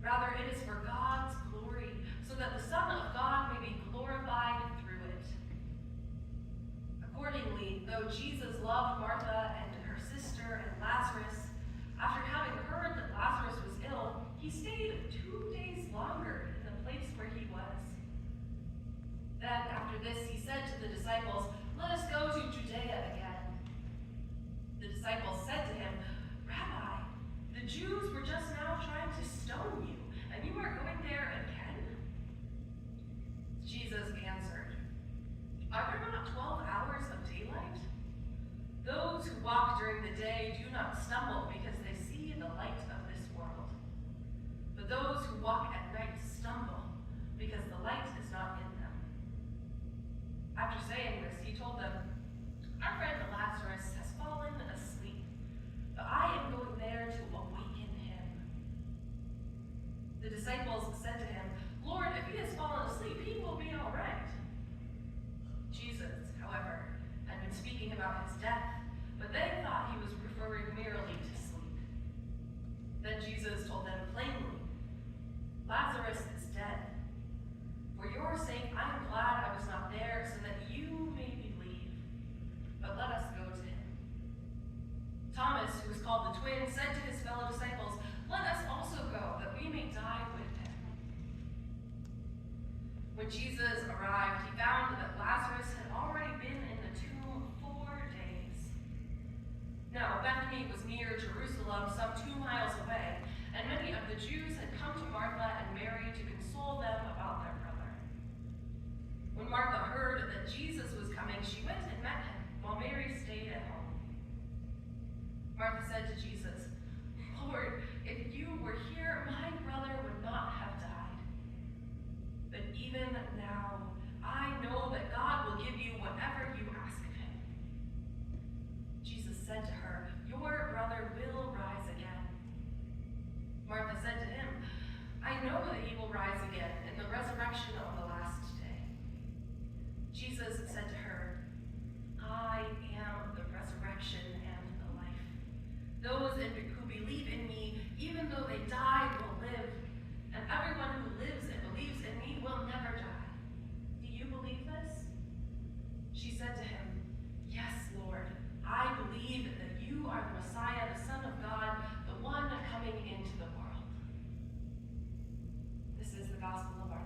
Rather, it is for God's glory, so that the Son of God may be glorified through it. Accordingly, though Jesus loved Martha and her sister and Lazarus, after having heard that Lazarus was ill, he stayed 2 days longer in the place where he was. Then after this he said to the disciples, "Let us go to Judea again." The disciples said to him, "Rabbi, the Jews were just now trying to stone you, and you are going there again?" Jesus answered, "Are there not 12 hours of daylight? Those who walk during the day do not stumble because they see the light of this world. But those who walk at night stumble because the light is not in them." After saying this, he told them, "Our friend Lazarus has fallen asleep, but I am going there to awaken him." The disciples said to him, "Lord, if he has fallen asleep, he will be all right." Jesus, however, had been speaking about his death, but they thought he was referring merely to sleep. Then Jesus told them plainly, "Lazarus is dead. For your sake, I am glad I was not there, so that you may believe. But let us go to him." Thomas, who was called the Twin, said to his fellow disciples, "Let us also go, that we may die with him." When Jesus arrived, he found that Lazarus had already been in the tomb 4 days. Now, Bethany was near Jerusalem, some 2 miles away, and many of the Jews had come to Martha and Mary to console them about their brother. When Martha heard that Jesus was coming, she went and met him, while Mary stayed at home. Martha said to Jesus, "Lord, if you were here, my brother would not have died. But even now, I know that God will give you whatever you ask of him." Jesus said to her, "Your brother will rise again." Martha said to him, "I know that he will rise again in the resurrection on the last day." Jesus said to her, "I am the resurrection and the life. Those who believe in me, even though they die, will live, and everyone who lives and believes in me will never die. Do you believe this?" She said to him, "Yes, Lord, I believe that you are the Messiah, the Son of God, the one coming into the world." This is the gospel of our